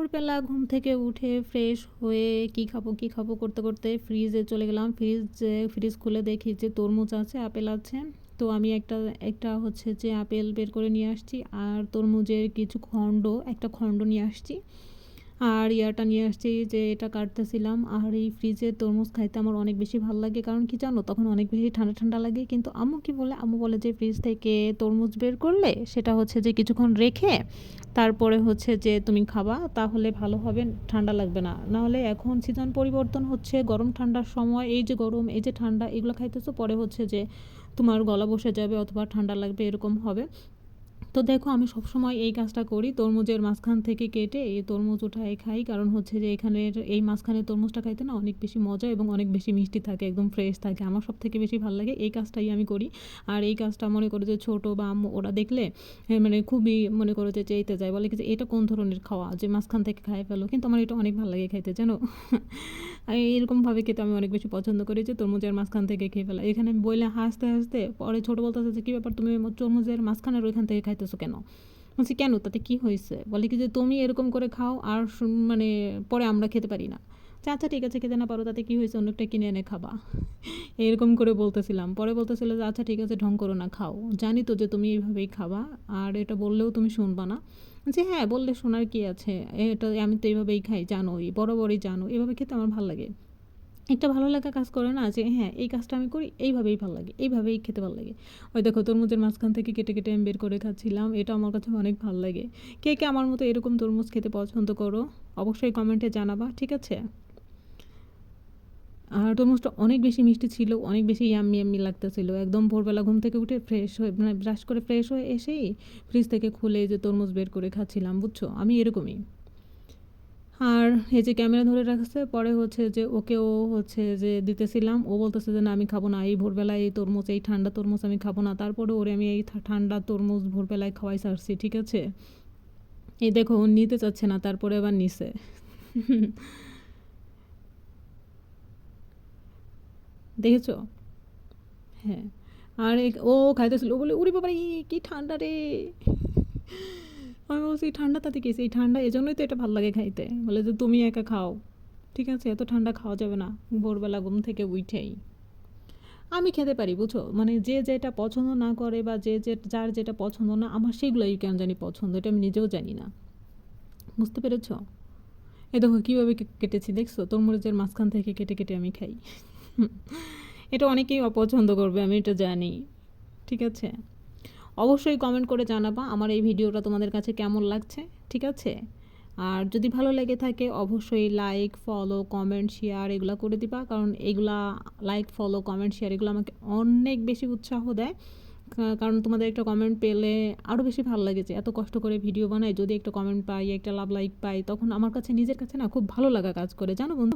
ভোরবেলা ঘুম থেকে উঠে ফ্রেশ হয়ে কী খাবো কী খাবো করতে করতে ফ্রিজে চলে গেলাম। ফ্রিজ খুলে দেখি যে তরমুজ আছে, আপেল আছে। তো আমি একটা একটা হচ্ছে যে আপেল বের করে নিয়ে আসছি, আর তরমুজের কিছু একটা খণ্ড নিয়ে আসছি, আর ইয়াটা নিয়ে আসছি যে এটা কাটতেছিলাম। আর এই ফ্রিজের তরমুজ খাইতে আমার অনেক বেশি ভালো লাগে, কারণ কি জানো, তখন অনেক বেশি ঠান্ডা ঠান্ডা লাগে। কিন্তু আম্মু কি বলে, আম্মু বলে যে ফ্রিজ থেকে তরমুজ বের করলে সেটা হচ্ছে যে কিছুক্ষণ রেখে তারপরে হচ্ছে যে তুমি খাবা, তাহলে ভালো হবে, ঠান্ডা লাগবে না। নাহলে এখন সিজন পরিবর্তন হচ্ছে, গরম ঠান্ডার সময়, এই যে গরম এই যে ঠান্ডা এগুলো খাইতেছো, পরে হচ্ছে যে তোমার গলা বসে যাবে অথবা ঠান্ডা লাগবে, এরকম হবে। তো দেখো আমি সবসময় এই কাজটা করি, তরমুজের মাঝখান থেকে কেটে এই তরমুজ উঠায় খাই, কারণ হচ্ছে যে এখানের এই মাঝখানের তরমুজটা খাইতে না অনেক বেশি মজা এবং অনেক বেশি মিষ্টি থাকে, একদম ফ্রেশ থাকে। আমার সব থেকে বেশি ভালো লাগে, এই কাজটাই আমি করি। আর এই কাজটা মনে করো যে ছোটো বা আম্মু ওরা দেখলে মানে খুবই মনে করো যে চেইতে যায়, বলে কি যে এটা কোন ধরনের খাওয়া যে মাঝখান থেকে খাই ফেলো, কিন্তু আমার এটা অনেক ভালো লাগে খাইতে, জানো। এরকমভাবে খেতে আমি অনেক বেশি পছন্দ করি যে তরমুজের মাঝখান থেকে খেয়ে ফেলা। এখানে বইলে হাসতে হাসতে পরে ছোটো বলতেছে যে কী ব্যাপার, তুমি তরমুজের মাঝখানের ওইখান থেকে খাইতেছো কেন? বলছি কেন, তাতে কি হয়েছে? বলে কি যে তুমি এরকম করে খাও আর মানে পরে আমরা খেতে পারি না। আচ্ছা ঠিক আছে, খেতে না পারো তাতে কি হয়েছে, অন্যটা কিনে এনে খাবা। এরকম করে বলতেছিলাম, পরে বলতেছিল যে আচ্ছা ঠিক আছে, ঢং করো না, খাও, জানি তো যে তুমি এইভাবেই খাবা, আর এটা বললেও তুমি শুনবা না। যে হ্যাঁ, বললে শোনার কি আছে, এটা আমি তো এইভাবেই খাই, জানোই, বরাবরই জানো, এভাবে খেতে আমার ভালো লাগে। একটা ভালো লাগা কাজ করে না, যে হ্যাঁ এই কাজটা আমি করি, এইভাবেই ভালো লাগে, এইভাবেই খেতে ভালো লাগে। ওই দেখো তরমুজের মাঝখান থেকে কেটে কেটে আমি বের করে খাচ্ছিলাম, এটা আমার কাছে অনেক ভালো লাগে। কে কে আমার মতো এরকম তরমুজ খেতে পছন্দ করো, অবশ্যই কমেন্টে জানাবা, ঠিক আছে। আর তরমুজটা অনেক বেশি মিষ্টি ছিল, অনেক বেশি ইয়াম্মি ইয়াম্মি লাগতেছিল। একদম ভোরবেলা ঘুম থেকে উঠে ফ্রেশ হয়ে, মানে ব্রাশ করে ফ্রেশ হয়ে এসেই ফ্রিজ থেকে খুলে যে তরমুজ বের করে খাচ্ছিলাম, বুঝছো, আমি এরকমই। আর এই যে ক্যামেরা ধরে রাখছে, পরে হচ্ছে যে ওকেও হচ্ছে যে দিতেছিলাম, ও বলতেছে যে না আমি খাবো না, এই ভোরবেলায় এই তরমুজ, এই ঠান্ডা তরমুজ আমি খাবো না। তারপরে ওরে আমি এই ঠান্ডা তরমুজ ভোরবেলায় খাওয়াই সারছি, ঠিক আছে। এই দেখো ও নিতে চাচ্ছে না, তারপরে আবার নিছে। দেখেছো? হ্যাঁ। আর ও খাইতেছিল, ও বলে উরি বাবা কি ঠান্ডা রে। আমি বলছি ঠান্ডা তাতে কি, এই ঠান্ডা এজন্যই তো এটা ভালো লাগে খাইতে। বলে যে তুমি একা খাও, ঠিক আছে, এত ঠান্ডা খাওয়া যাবে না ভোরবেলা ঘুম থেকে উঠেই। আমি খেতে পারি, বুঝো, মানে যে যেটা পছন্দ না করে বা যার যেটা পছন্দ না, আমার সেগুলোই কেন জানি পছন্দ, এটা আমি নিজেও জানি না। বুঝতে পেরেছ? এ দেখো কীভাবে কেটেছি, দেখছো, তরমুজের মাঝখান থেকে কেটে কেটে আমি খাই। এটা অনেকেই অপছন্দ করবে, আমি এটা জানি, ঠিক আছে। অবশ্যই কমেন্ট করে জানাবা আমার এই ভিডিওটা তোমাদের কাছে কেমন লাগছে, ঠিক আছে। আর যদি ভালো লেগে থাকে অবশ্যই লাইক, ফলো, কমেন্ট, শেয়ার এগুলো করে দিবা, কারণ এগুলা লাইক, ফলো, কমেন্ট, শেয়ার এগুলো আমাকে অনেক বেশি উৎসাহ দেয়। কারণ তোমাদের একটা কমেন্ট পেলে আরও বেশি ভালো লাগে, যে এত কষ্ট করে ভিডিও বানাই, যদি একটা কমেন্ট পাই, একটা লাভ লাইক পাই, তখন আমার কাছে নিজের কাছে না খুব ভালো লাগা কাজ করে, জানো বন্ধু।